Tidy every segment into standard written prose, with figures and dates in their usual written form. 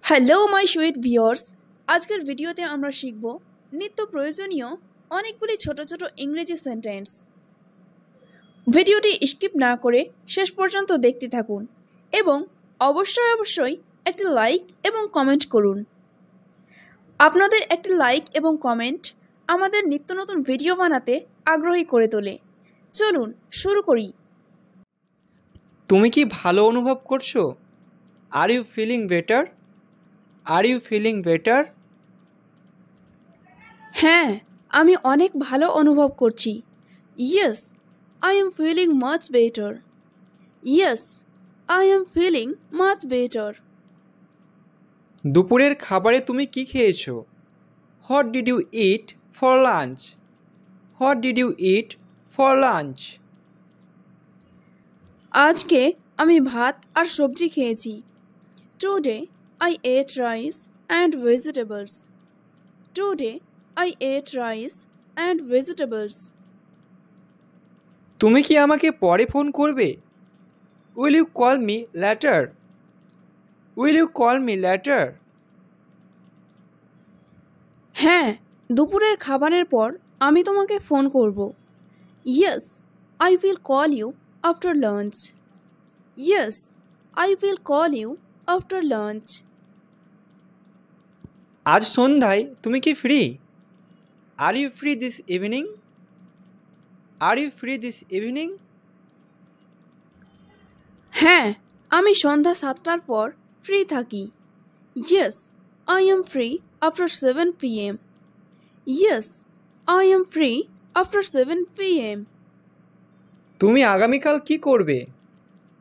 Hello my sweet viewers, আজকের ভিডিওতে আমরা শিখব নিত্য প্রয়োজনীয় অনেকগুলি ছোট ছোট ইংরেজি সেন্টেন্স। ভিডিওটি স্কিপ না করে শেষ পর্যন্ত দেখতে থাকুন এবং অবশ্যই একটি লাইক এবং কমেন্ট করুন। আপনাদের একটি লাইক এবং কমেন্ট আমাদের নিত্য নতুন ভিডিও বানাতে আগ্রহী করে তোলে। চলুন শুরু করি। তুমি কি ভালো অনুভব করছো? Are you feeling better? Are you feeling better? হ্যাঁ, আমি অনেক ভালো অনুভব করছি। Yes, I am feeling much better. Yes, I am feeling much better. দুপুরের খাবারে তুমি কি খেয়েছো? What did you eat for lunch? What did you eat for lunch? আজকে আমি ভাত আর সবজি খেয়েছি। Today I ate rice and vegetables. Today I ate rice and vegetables. তুমি কি আমাকে পরে ফোন করবে? Will you call me later? Will you call me later? হ্যাঁ, দুপুরের খাবারের পর আমি তোমাকে ফোন করব। Yes, I will call you after lunch. Yes, I will call you after lunch. আজ সন্ধ্যায় তুমি কি free? Are you free this evening? Are you free this evening? হ্যাঁ, আমি সন্ধ্যা 7টার পর ফ্রি থাকি। Yes, I am free after 7 p.m. Yes, I am free after 7 p.m. তুমি আগামীকাল কি করবে?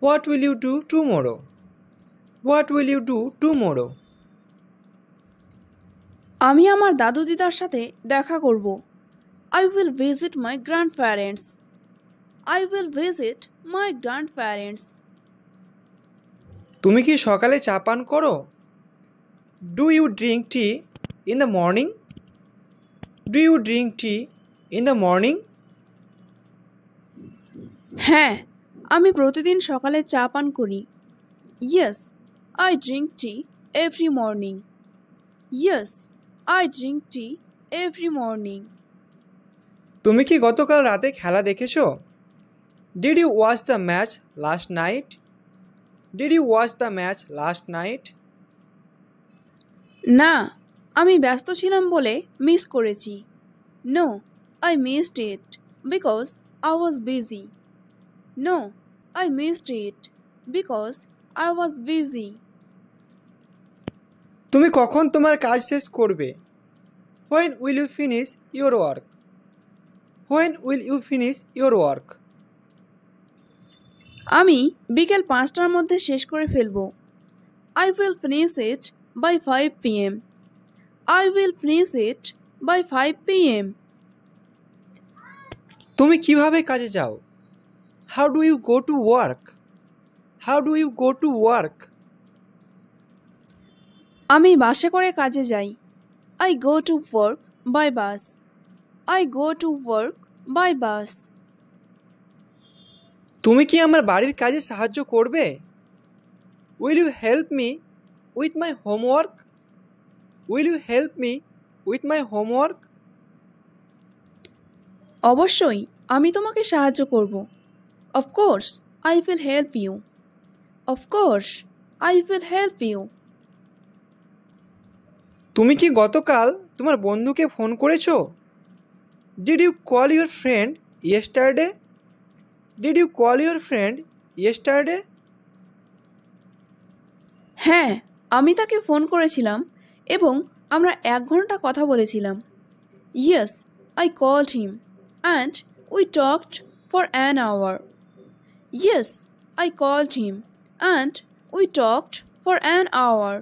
What will you do tomorrow? What will you do tomorrow? আমি আমার দাদু দিদার সাথে দেখা করব। I will visit my grandparents. I will visit my grandparents. তুমি কি সকালে চা পান করো? Do you drink tea in the morning? Do you drink tea in the morning? হ্যাঁ, আমি প্রতিদিন সকালে চা পান করি। Yes, I drink tea every morning. Yes, I drink tea every morning. তুমি কি গতকাল রাতে খেলা দেখেছো? Did you watch the match last night? Did you watch the match last night? না, আমি ব্যস্ত ছিলাম বলে মিস করেছি। No, I missed it because I was busy. No, I missed it because I was busy. তুমি কখন তোমার কাজ শেষ করবে? When will you finish your work? When will you finish your work? আমি বিকেল 5টার মধ্যে শেষ করে ফেলব। I will finish it by 5 p.m. I will finish it by 5 p.m. তুমি কিভাবে কাজে যাও? How do you go to work? How do you go to work? আমি বাসে করে কাজে যাই। I go to work by bus. I go to work by bus. তুমি কি আমার বাড়ির কাজে সাহায্য করবে? Will you help me with my homework? Will you help me with my homework? অবশ্যই আমি তোমাকে সাহায্য করব। Of course, I will help you. Of course, I will help you. তুমি কি গতকাল তোমার বন্ধুকে ফোন করেছো? Did you call your friend yesterday? Did you call your friend yesterday? হ্যাঁ, আমি তাকে ফোন করেছিলাম এবং আমরা 1 ঘন্টা কথা বলেছিলাম। Yes, I called him and we talked for an hour. Yes, I called him and we talked for an hour.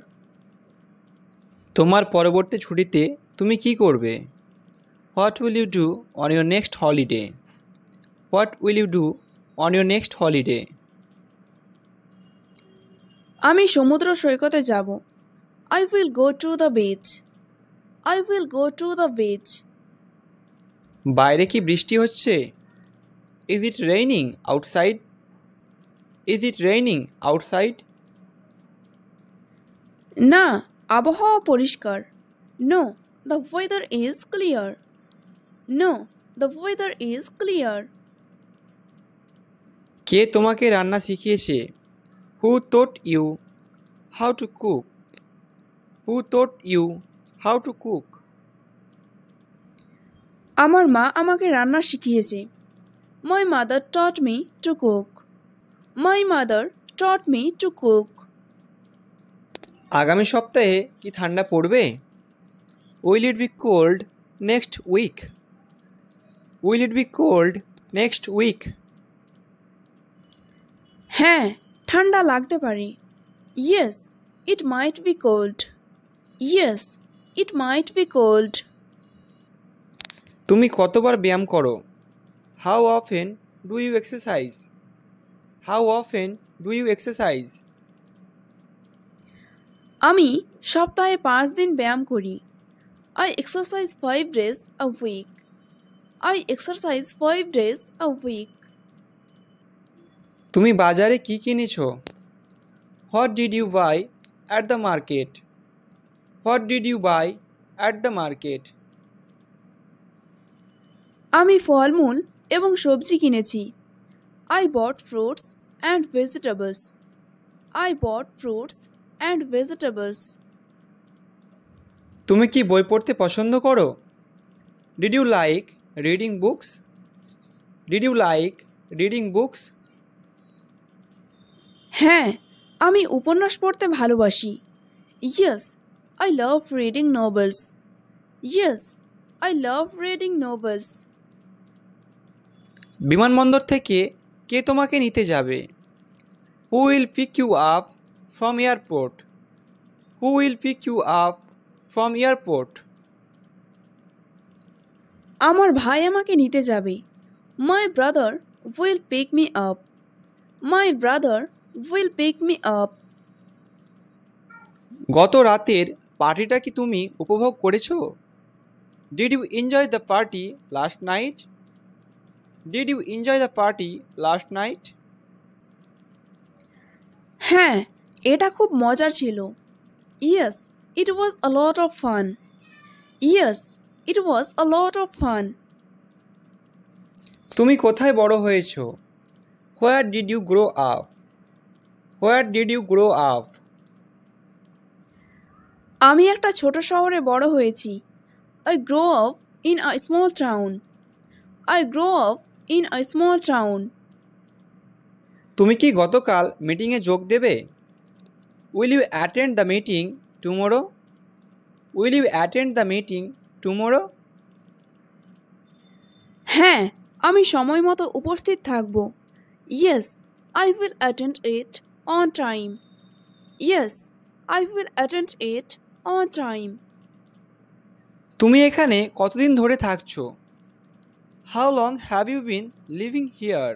তোমার পরবর্তী ছুটিতে তুমি কি করবে? What will you do on your next holiday? What will you do on your next holiday? আমি সমুদ্র সৈকতে যাব। I will go to the beach. I will go to the beach. বাইরে কি বৃষ্টি হচ্ছে? Is it raining outside? Is it raining outside? না, আবহাওয়া পরিষ্কার। No, the weather is clear. No, the weather is clear. কে তোমাকে রান্না শিখিয়েছে? হু taught you how to cook? Who taught you how to cook? আমার মা আমাকে রান্না শিখিয়েছে। My mother taught me to cook. My mother taught me to cook. আগামী সপ্তাহে কি ঠান্ডা পড়বে? Will it be cold next week? Will it be cold next week? হ্যাঁ, ঠান্ডা লাগতে পারে। Yes, it might be cold. Yes, it might be cold. তুমি কতবার ব্যায়াম করো? How often do you exercise? How often do you exercise? আমি সপ্তাহে 5 দিন ব্যায়াম করি। I exercise 5 days a week. I exercise 5 days a week. তুমি বাজারে কি কিনেছো? What did you buy at the market? What did you buy at the market? আমি ফলমূল এবং সবজি কিনেছি। I bought fruits and vegetables. I bought fruits and vegetables. তুমি কি বই পড়তে পছন্দ করো? Did you like reading books? Did you like reading books? হ্যাঁ, আমি উপন্যাস পড়তে ভালোবাসি। Yes, I love reading novels. Yes, I love reading novels. বিমানবন্দর থেকে কে তোমাকে নিতে যাবে? Who will pick you up from airport? Who will pick you up from airport? আমার ভাই আমাকে নিতে যাবে। My brother will pick me up. My brother will pick me up. গত রাতের পার্টিটা কি তুমি উপভোগ করেছো? Did you enjoy the party last night? Did you enjoy the party last night? হ্যাঁ, এটা খুব মজার ছিল। Yes, it was a lot of fun. Yes, it was a lot of fun. তুমি কোথায় বড় হয়েছো? Where did you grow up? Where did you grow up? আমি একটা ছোট শহরে বড় হয়েছি। I grew up in a small town. I grew up in a small town. তুমি কি গতকাল মিটিংয়ে যোগ দেবে? Will you attend the meeting tomorrow? Will you attend the meeting tomorrow? হ্যাঁ, আমি সময় মতো উপস্থিত থাকব। Yes, I will attend it on time. Yes, I will attend it on time. তুমি এখানে কতদিন ধরে থাকছো? How long have you been living here?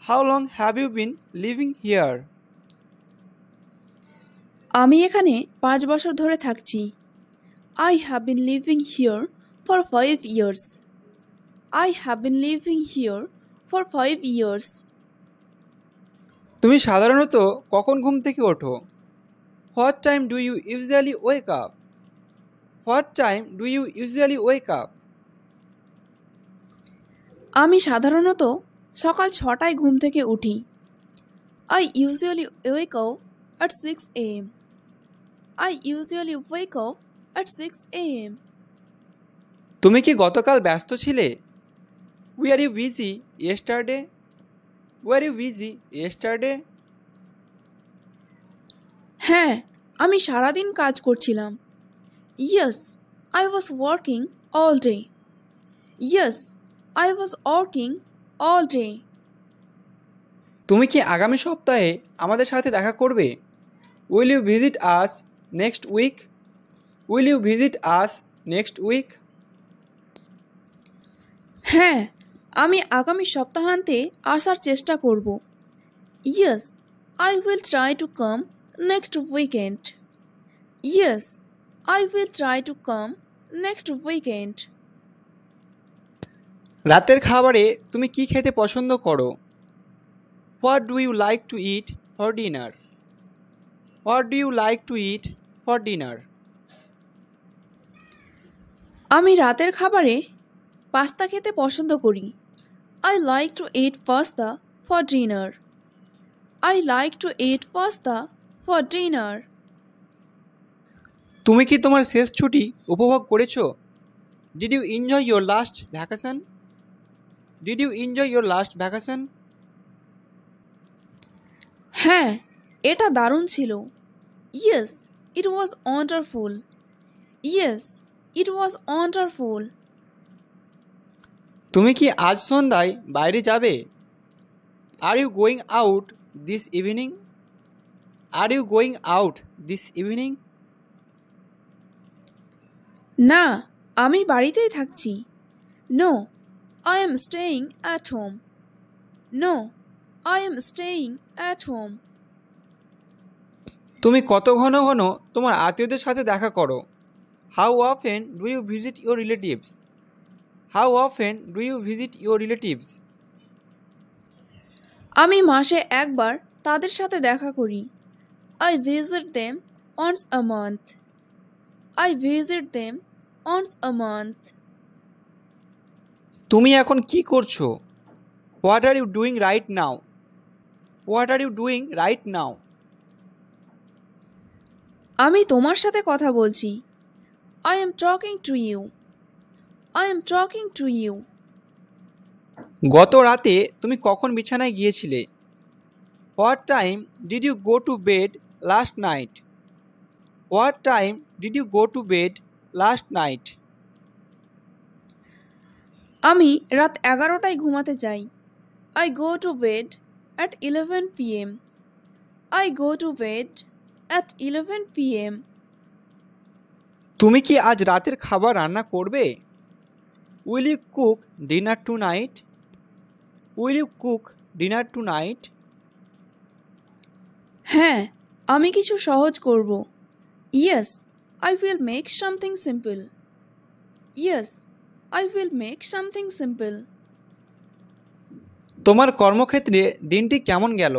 How long have you been living here? আমি এখানে 5 বছর ধরে থাকছি। I have been living here for 5 years. I have been living here for 5 years. তুমি সাধারণত কখন ঘুম থেকে ওঠো? What time do you usually wake up? What time do you usually wake up? আমি সাধারণত সকাল 6টায় ঘুম থেকে উঠি। I usually wake up at 6 a.m. I usually wake up at 6 a.m. তুমি কি গতকাল ব্যস্ত ছিলে? Were you busy yesterday? Were you busy yesterday? হ্যাঁ, আমি সারাদিন কাজ করছিলাম। Yes, I was working all day. Yes, I was working all day. তুমি কি আগামী সপ্তাহে আমাদের সাথে দেখা করবে? Will you visit us next week? Will you visit us next week? হ্যাঁ, আমি আগামী সপ্তাহান্তে আসার চেষ্টা করব। Yes, I will try to come next weekend. Yes, I will try to come next weekend. রাতের খাবারে তুমি কি খেতে পছন্দ করো? What do you like to eat for dinner? What do you like to eat for dinner? আমি রাতের খাবারে পাস্তা খেতে পছন্দ করি। I like to eat pasta for dinner. I like to eat pasta for dinner. তুমি কি তোমার শেষ ছুটি উপভোগ করেছো? Did you enjoy your last vacation? Did you enjoy your last vacation? হ্যাঁ, এটা দারুণ ছিল। Yes, it was wonderful. Yes, it was wonderful. তুমি কি আজ সন্ধ্যায় বাইরে যাবে? Are you going out this evening? Are you going out this evening? না, আমি বাড়িতেই থাকছি। No, I am staying at home. No, I am staying at home. তুমি কত ঘন ঘন তোমার আত্মীয়দের সাথে দেখা করো? How often do you visit your relatives? How often do you visit your relatives? আমি মাসে একবার তাদের সাথে দেখা করি। I visit them once a month. I visit them once a month. তুমি এখন কি করছো? What are you doing right now? What are you doing right now? আমি তোমার সাথে কথা বলছি। I am talking to you. I am talking to you. গত রাতে তুমি কখন বিছানায় গিয়েছিলে? What time did you go to bed last night? What time did you go to bed last night? আমি রাত 11টায় ঘুমাতে যাই। I go to bed at 11 p.m. I go to bed at 11 p.m. তুমি কি আজ রাতের খাবার রান্না করবে? Will you cook dinner tonight? Will you cook dinner tonight? হ্যাঁ, আমি কিছু সহজ করব। Yes, I will make something simple. Yes, I will make something simple. তোমার কর্মক্ষেত্রে দিনটি কেমন গেল?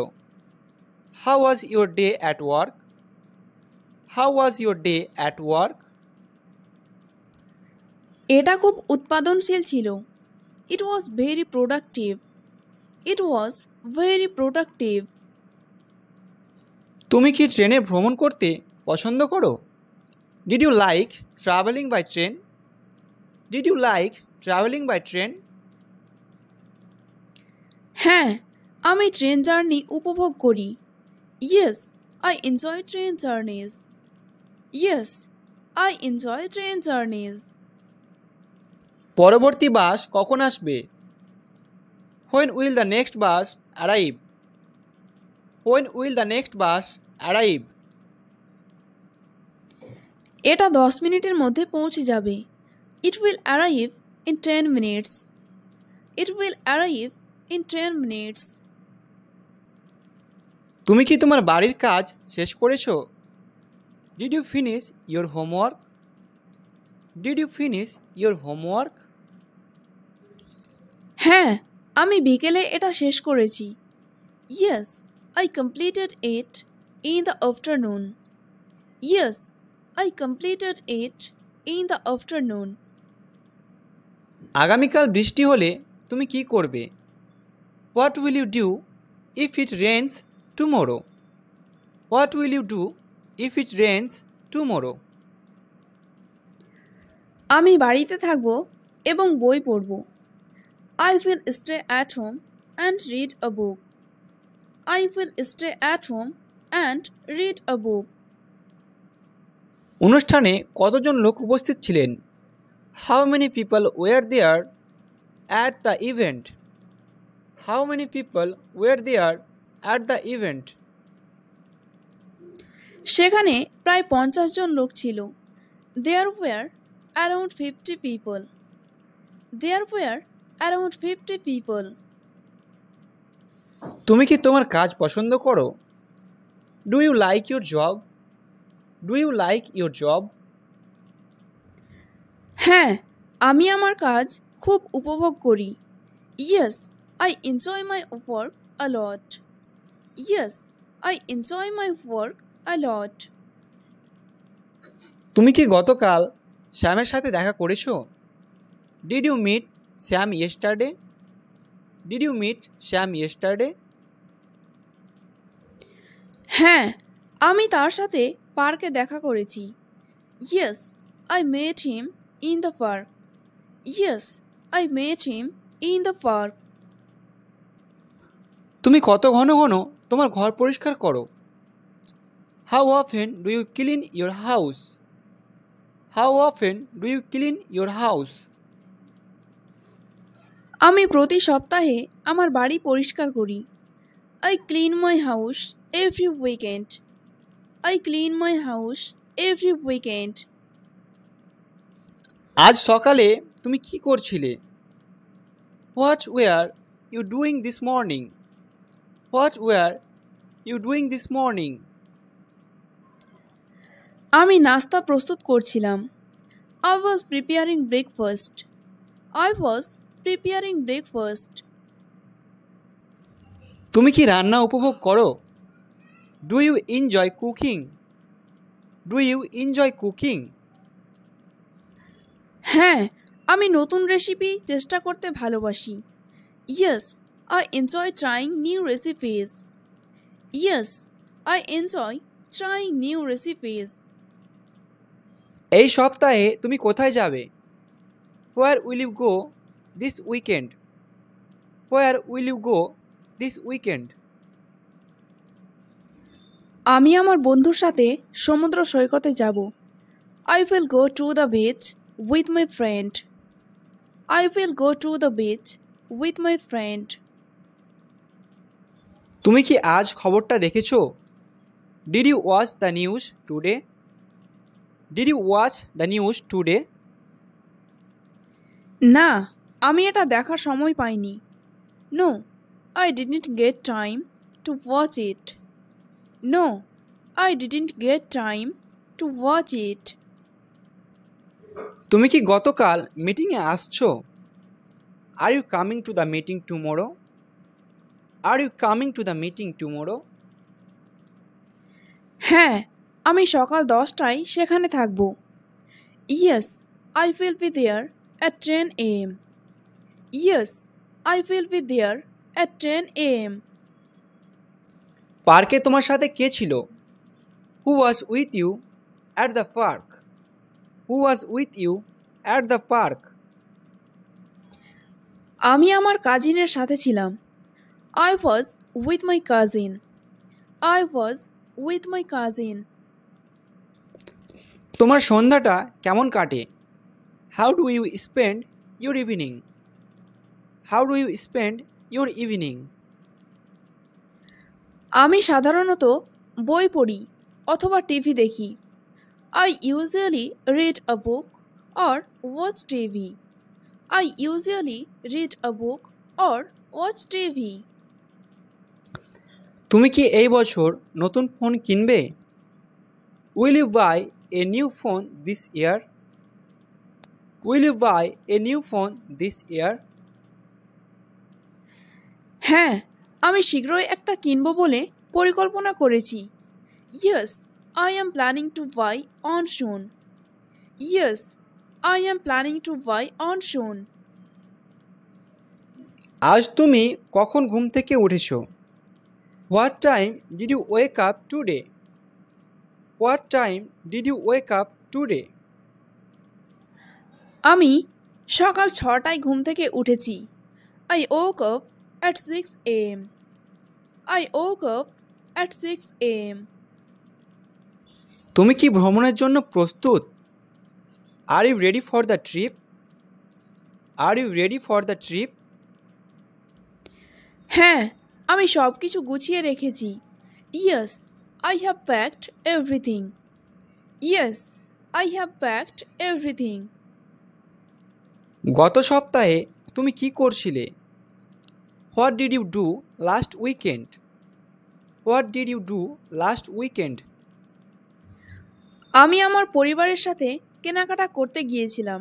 How was your day at work? How was your day at work? এটা খুব উৎপাদনশীল ছিল। It was very productive. It was very productive. তুমি কি ট্রেনে ভ্রমণ করতে পছন্দ করো? Did you like traveling by train? Did you like traveling by train? হ্যাঁ, আমি ট্রেন জার্নি উপভোগ করি। Yes, I enjoy train journeys. Yes, I enjoy train journeys. পরবর্তী বাস কখন আসবে? When will the next bus arrive? When will the next bus arrive? এটা 10 মিনিটের মধ্যে পৌঁছে যাবে। It will arrive in 10 minutes. It will arrive in 10 minutes. তুমি কি তোমার বাড়ির কাজ শেষ করেছো? Did you finish your homework? Did you finish your homework? হ্যাঁ, আমি বিকেলে এটা শেষ করেছি। Yes, I completed it in the afternoon. Yes, I completed it in the afternoon. আগামীকাল বৃষ্টি হলে তুমি কি করবে? What will you do if it rains tomorrow? What will you do if it rains tomorrow? আমি বাড়িতে থাকব এবং বই পড়ব। I will stay at home and read a book. I will stay at home and read a book. অনুষ্ঠানে কতজন লোক উপস্থিত ছিলেন? How many people were there at the event? How many people were there at the event? সেখানে প্রায় 50 জন লোক ছিল। There were around 50 people. There were around 50 people. তুমি কি তোমার কাজ পছন্দ করো? Do you like your job? Do you like your job? হ্যাঁ, আমি আমার কাজ খুব উপভোগ করি। Yes, I enjoy my work a lot. Yes, I enjoy my work a lot. তুমি কি গতকাল শ্যামের সাথে দেখা করেছো? Did you meet Shyam yesterday? Did you meet Shyam yesterday? হ্যাঁ, আমি তার সাথে পার্কে দেখা করেছি। Yes, I met him in the park. Yes, I met him in the park. তুমি কত ঘন ঘন তোমার ঘর পরিষ্কার করো? How often do you clean your house? How often do you clean your house? আমি প্রতি সপ্তাহে আমার বাড়ি পরিষ্কার করি। I clean my house every weekend. I clean my house every weekend. আজ সকালে তুমি কি করছিলে? What were you doing this morning? What were you doing this morning? আমি নাস্তা প্রস্তুত করছিলাম। I was preparing breakfast. I was preparing breakfast. তুমি কি রান্না উপভোগ করো? Do you enjoy cooking? Do you enjoy cooking? হ্যাঁ, আমি নতুন রেসিপি চেষ্টা করতে ভালোবাসি। Yes, I enjoy trying new recipes. Yes, I enjoy trying new recipes. এই সপ্তাহে তুমি কোথায় যাবে? Where will you go this weekend? Where will you go this weekend? আমি আমার বন্ধুর সাথে সমুদ্র সৈকতে যাব। I will go to the beach with my friend. I will go to the beach with my friend. তুমি কি আজ খবরটা দেখেছো? Did you watch the news today? Did you watch the news today? না, আমি এটা দেখার সময় পাইনি। No, I didn't get time to watch it. No, I didn't get time to watch it. তুমি কি গতকাল মিটিংয়ে আসছো? Are you coming to the meeting tomorrow? Are you coming to the meeting tomorrow? হ্যাঁ, আমি সকাল 10টায় সেখানে থাকব। Yes, I will be there at 10 AM। Yes, I will be there at 10 AM। পার্কে তোমার সাথে কে ছিল? Who was with you at the park? Who was with you at the park? আমি আমার কাজিনের সাথে ছিলাম। I was with my cousin. I was with my cousin. তোমার সন্ধ্যাটা কেমন কাটে? How do you spend your evening? How do you spend your evening? আমি সাধারণত বই পড়ি অথবা টিভি দেখি। I usually read a book or watch TV. I usually read a book or watch TV. তুমি কি এই বছর নতুন ফোন কিনবে? Will you buy a new phone this year? Will you buy a new phone this year? হ্যাঁ, আমি শীঘ্রই একটা কিনব বলে পরিকল্পনা করেছি। Yes, I am planning to buy one soon. Yes, I am planning to buy one soon. আজ তুমি কখন ঘুম থেকে উঠেছো? What time did you wake up today? What time did you wake up today? আমি সকাল 6টায় ঘুম থেকে উঠেছি। I woke up at 6 AM। I woke up at 6 AM। তুমি কি ভ্রমণের জন্য প্রস্তুত? Are you ready for the trip? Are you ready for the trip? হ্যাঁ, আমি সব কিছু গুছিয়ে রেখেছি। Yes, I have packed everything. Yes, I have packed everything. গত সপ্তাহে তুমি কি করছিলে? What did you do last weekend? What did you do last weekend? আমি আমার পরিবারের সাথে কেনাকাটা করতে গিয়েছিলাম।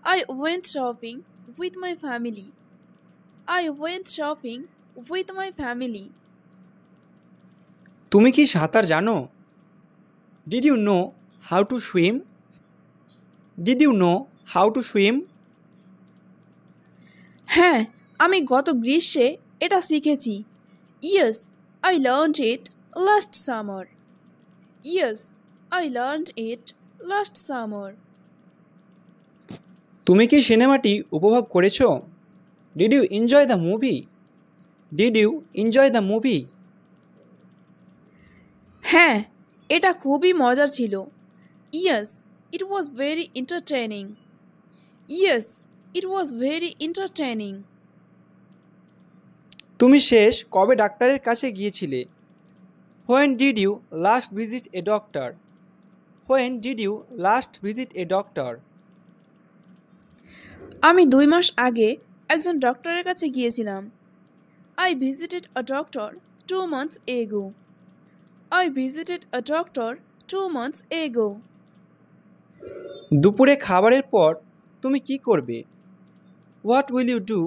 I went shopping with my family. I went shopping with my family. তুমি কি সাঁতার জানো? Did you know how to swim? Did you know how to swim? হ্যাঁ, আমি গত গ্রীষ্মে এটা শিখেছি। Yes, I learned it last summer. Yes, I learned it last summer. তুমি কি সিনেমাটি উপভোগ করেছো? Did you enjoy the movie? Did you enjoy the movie? হ্যাঁ, এটা খুবই মজার ছিল। Yes, it was very entertaining. Yes, it was very entertaining. তুমি শেষ কবে ডাক্তারের কাছে গিয়েছিলে? When did you last visit a doctor? When did you last visit a doctor? আমি 2 মাস আগে একজন ডক্টরের কাছে গিয়েছিলাম। I visited a doctor 2 months ago. I visited a doctor 2 months ago. দুপুরে খাবারের পর তুমি কি করবে? What will you do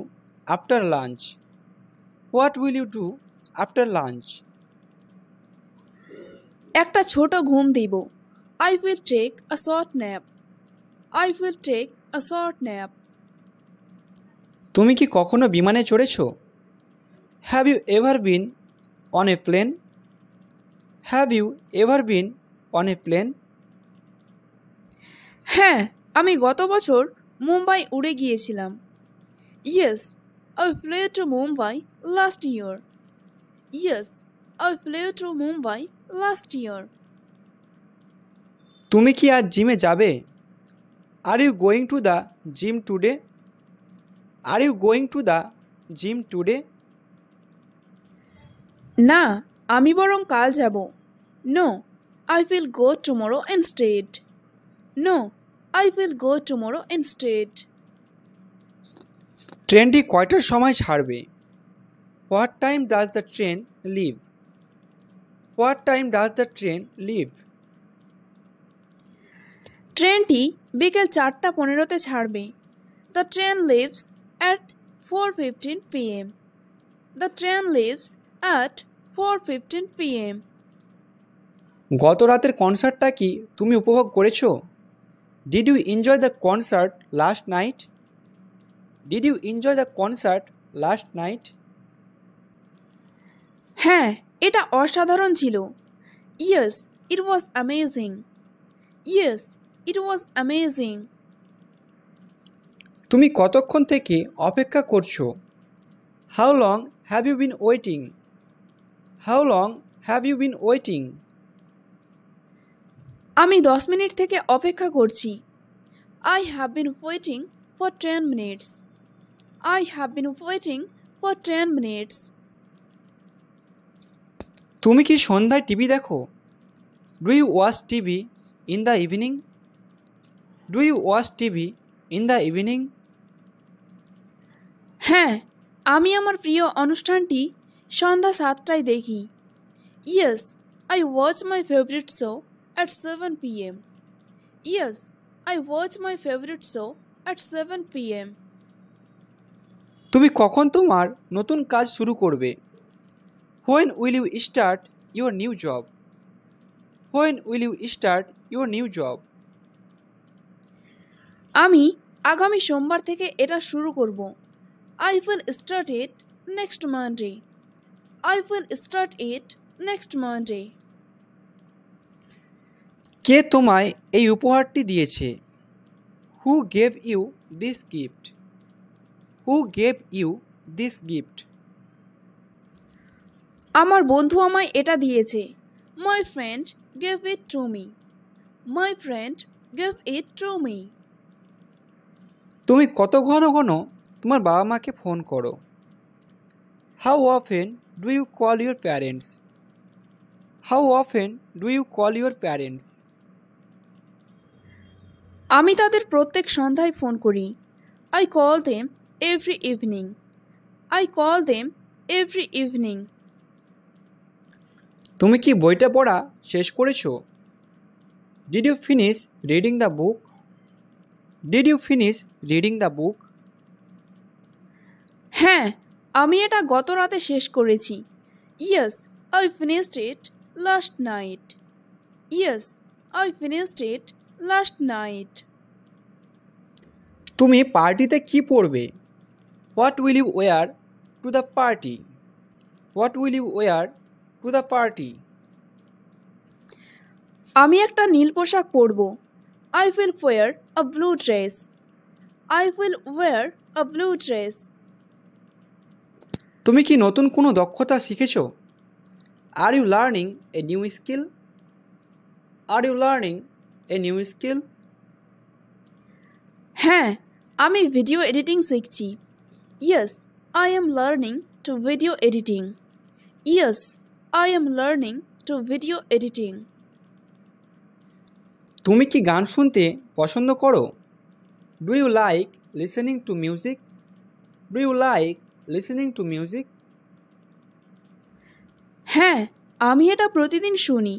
after lunch? What will you do after lunch? একটা ছোট ঘুম দিব। I will take a short nap. I will take a short nap. তুমি কি কখনো বিমানে চড়েছো? Have you ever been on a plane? Have you ever been on a plane? হ্যাঁ, আমি গত বছর মুম্বাই উড়ে গিয়েছিলাম। Yes, I flew to Mumbai last year. Yes, I flew to Mumbai last year. তুমি কি আজ জিমে যাবে? Are you going to the gym today? Are you going to the gym today? না, আমি বরং কাল যাব। No, I will go tomorrow instead. No, I will go tomorrow instead. ট্রেনটি কয়টার সময় ছাড়বে? What time does the train leave? What time does the train leave? ট্রেনটি বিকেল 4:15 ছাড়বে। The train leaves at 4:15 p.m. The train leaves at 4:15 p.m. গত রাতের কনসার্টটা কি তুমি উপভোগ করেছো? Did you enjoy the concert last night? Did you enjoy the concert last night? হ্যাঁ, এটা অসাধারণ ছিল। Yes, it was amazing. Yes, it was amazing. তুমি কতক্ষণ থেকে অপেক্ষা করছো? How long have you been waiting? How long have you been waiting? আমি 10 মিনিট থেকে অপেক্ষা করছি। I have been waiting for 10 minutes. I have been waiting for 10 minutes. তুমি কি সন্ধ্যায় টিভি দেখো? Do you watch TV in the evening? Do you watch TV in the evening? হ্যাঁ, আমি আমার প্রিয় অনুষ্ঠানটি সন্ধ্যা 7টায় দেখি। Yes, I watch my favorite show at 7 p.m. Yes, I watch my favorite show at 7 p.m. তুমি কখন তোমার নতুন কাজ শুরু করবে? When will you start your new job? When will you start your new job? আমি আগামী সোমবার থেকে এটা শুরু করব। I will start it next Monday. I will start it next Monday. কে তোমায় এই উপহারটি দিয়েছে? Who gave you this gift? Who gave you this gift? আমার বন্ধু আমায় এটা দিয়েছে। My friend gave it to me. My friend gave it to me. তুমি কত ঘন ঘন তোমার বাবা মাকে ফোন করো? How often do you call your parents? How often do you call your parents? আমি তাদের প্রত্যেক সন্ধ্যায় ফোন করি। I call them every evening. I call them every evening. তুমি কি বইটা পড়া শেষ করেছো? Did you finish reading the book? Did you finish reading the book? হ্যাঁ, আমি এটা গত রাতে শেষ করেছি। Yes, I finished it last night. Yes, I finished it last night. তুমি পার্টিতে কি পরবে? What will you wear to the party? What will you wear to the party? আমি একটা নীল পোশাক পরব। I will wear a blue dress. I will wear a blue dress. তুমি কি নতুন কোনো দক্ষতা শিখেছো? Are you learning a new skill? Are you learning a new skill? হ্যাঁ, আমি ভিডিও এডিটিং শিখছি। Yes, I am learning to video editing. Yes, I am learning to video editing. তুমি কি গান শুনতে পছন্দ করো? Do you like listening to music? Do you like listening to music? হ্যাঁ, আমি এটা প্রতিদিন শুনি।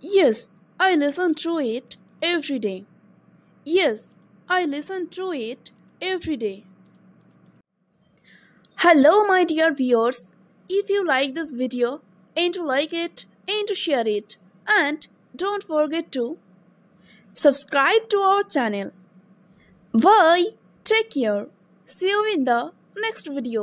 Yes, I listen to it every day. Yes, I listen to it every day. Hello my dear viewers, if you like this video, and to like it and to share it, and don't forget to subscribe to our channel. Bye, take care, see you in the next video.